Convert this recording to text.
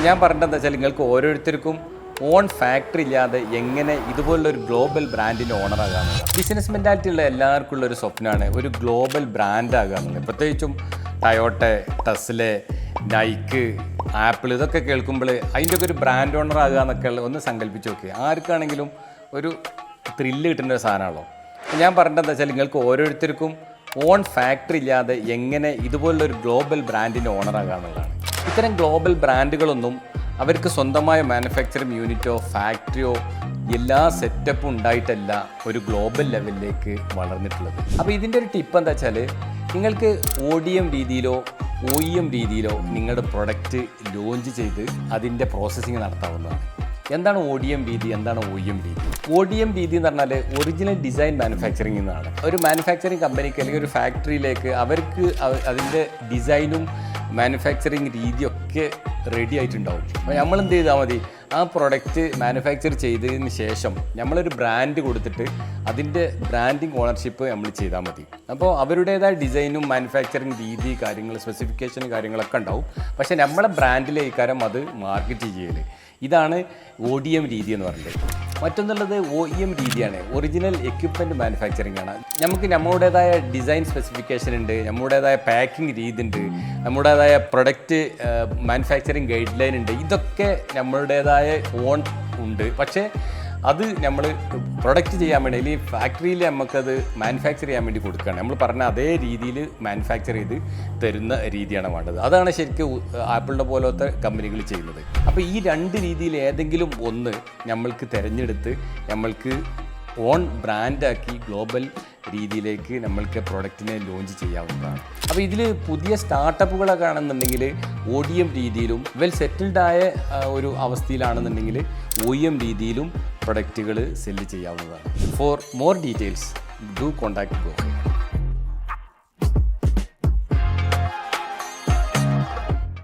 ഞാൻ പറഞ്ഞതെന്താ വെച്ചാൽ നിങ്ങൾക്ക് ഓരോരുത്തർക്കും ഓൺ ഫാക്ടറി ഇല്ലാതെ എങ്ങനെ ഇതുപോലുള്ളൊരു ഗ്ലോബൽ ബ്രാൻഡിൻ്റെ ഓണറാകാമെന്ന്. ബിസിനസ് മെൻറ്റാലിറ്റി ഉള്ള എല്ലാവർക്കും ഉള്ളൊരു സ്വപ്നമാണ് ഒരു ഗ്ലോബൽ ബ്രാൻഡ് ആകാമെന്നുള്ളത്. പ്രത്യേകിച്ചും ടയോട്ടെ, ടെസ്ലെ, നൈക്ക്, ആപ്പിൾ ഇതൊക്കെ കേൾക്കുമ്പോൾ അതിൻ്റെയൊക്കെ ഒരു ബ്രാൻഡ് ഓണർ ആകുക എന്നൊക്കെ ഒന്ന് സങ്കല്പിച്ച് നോക്കുക. ആർക്കാണെങ്കിലും ഒരു ത്രില്ല് കിട്ടുന്ന ഒരു സാധനമാണല്ലോ. ഞാൻ പറഞ്ഞതെന്താ വെച്ചാൽ നിങ്ങൾക്ക് ഓരോരുത്തർക്കും ഓൺ ഫാക്ടറി ഇല്ലാതെ എങ്ങനെ ഇതുപോലുള്ളൊരു ഗ്ലോബൽ ബ്രാൻഡിൻ്റെ ഓണറാകാമെന്നുള്ളതാണ്. ഇത്തരം ഗ്ലോബൽ ബ്രാൻഡുകളൊന്നും അവർക്ക് സ്വന്തമായ മാനുഫാക്ചറിങ് യൂണിറ്റോ ഫാക്ടറിയോ എല്ലാ സെറ്റപ്പും ഉണ്ടായിട്ടല്ല ഒരു ഗ്ലോബൽ ലെവലിലേക്ക് വളർന്നിട്ടുള്ളത്. അപ്പോൾ ഇതിൻ്റെ ഒരു ടിപ്പ് എന്താ വെച്ചാൽ നിങ്ങൾക്ക് ODM രീതിയിലോ OEM രീതിയിലോ നിങ്ങളുടെ പ്രൊഡക്റ്റ് ലോഞ്ച് ചെയ്ത് അതിൻ്റെ പ്രോസസ്സിങ് നടത്താവുന്നതാണ്. എന്താണ് ODM രീതി, എന്താണ് OEM രീതി? ODM രീതി എന്ന് പറഞ്ഞാൽ ഒറിജിനൽ ഡിസൈൻ മാനുഫാക്ചറിങ് എന്നാണ്. ഒരു മാനുഫാക്ചറിങ് കമ്പനിക്ക് അല്ലെങ്കിൽ ഒരു ഫാക്ടറിയിലേക്ക് അവർക്ക് അതിൻ്റെ ഡിസൈനും മാനുഫാക്ചറിങ് രീതിയൊക്കെ റെഡി ആയിട്ടുണ്ടാവും. അപ്പോൾ നമ്മൾ എന്ത് ചെയ്താൽ മതി, ആ പ്രൊഡക്റ്റ് മാനുഫാക്ചർ ചെയ്തതിന് ശേഷം നമ്മളൊരു ബ്രാൻഡ് കൊടുത്തിട്ട് അതിൻ്റെ ബ്രാൻഡിങ് ഓണർഷിപ്പ് നമ്മൾ ചെയ്താൽ മതി. അപ്പോൾ അവരുടേതായ ഡിസൈനും മാനുഫാക്ചറിങ് രീതി കാര്യങ്ങൾ സ്പെസിഫിക്കേഷൻ കാര്യങ്ങളൊക്കെ ഉണ്ടാവും. പക്ഷേ നമ്മളെ ബ്രാൻഡിലേക്കാരം അത് മാർക്കറ്റ് ചെയ്യൽ. ഇതാണ് ODM രീതി എന്ന് പറയുന്നത്. മറ്റൊന്നുള്ളത് OEM രീതിയാണ്. ഒറിജിനൽ എക്യുപ്മെൻറ്റ് മാനുഫാക്ചറിങ് ആണ്. നമുക്ക് നമ്മുടേതായ ഡിസൈൻ സ്പെസിഫിക്കേഷൻ ഉണ്ട്, നമ്മുടേതായ പാക്കിംഗ് രീതി ഉണ്ട്, നമ്മുടേതായ പ്രൊഡക്റ്റ് മാനുഫാക്ചറിങ് ഗൈഡ് ലൈൻ ഉണ്ട്. ഇതൊക്കെ നമ്മളുടേതായ ഓൺ ഉണ്ട്. പക്ഷേ അത് നമ്മൾ പ്രൊഡക്റ്റ് ചെയ്യാൻ വേണ്ടി അല്ലെങ്കിൽ ഫാക്ടറിയിൽ നമുക്കത് മാനുഫാക്ചർ ചെയ്യാൻ വേണ്ടി കൊടുക്കുകയാണ്. നമ്മൾ പറഞ്ഞ അതേ രീതിയിൽ മാനുഫാക്ചർ ചെയ്ത് തരുന്ന രീതിയാണ് വേണ്ടത്. അതാണ് ശരിക്കും ആപ്പിളിൻ്റെ പോലത്തെ കമ്പനികൾ ചെയ്യുന്നത്. അപ്പോൾ ഈ രണ്ട് രീതിയിൽ ഏതെങ്കിലും ഒന്ന് നമ്മൾക്ക് തിരഞ്ഞെടുത്ത് നമ്മൾക്ക് ഓൺ ബ്രാൻഡാക്കി ഗ്ലോബൽ രീതിയിലേക്ക് നമ്മൾക്ക് പ്രൊഡക്റ്റിനെ ലോഞ്ച് ചെയ്യാവുന്നതാണ്. അപ്പോൾ ഇതിൽ പുതിയ സ്റ്റാർട്ടപ്പുകളൊക്കെ ആണെന്നുണ്ടെങ്കിൽ ODM രീതിയിലും വെൽ സെറ്റിൽഡായ ഒരു അവസ്ഥയിലാണെന്നുണ്ടെങ്കിൽ OEM രീതിയിലും പ്രൊഡക്റ്റുകൾ സെല്ല് ചെയ്യാവുന്നതാണ്. For more details do contact ഗോഹ.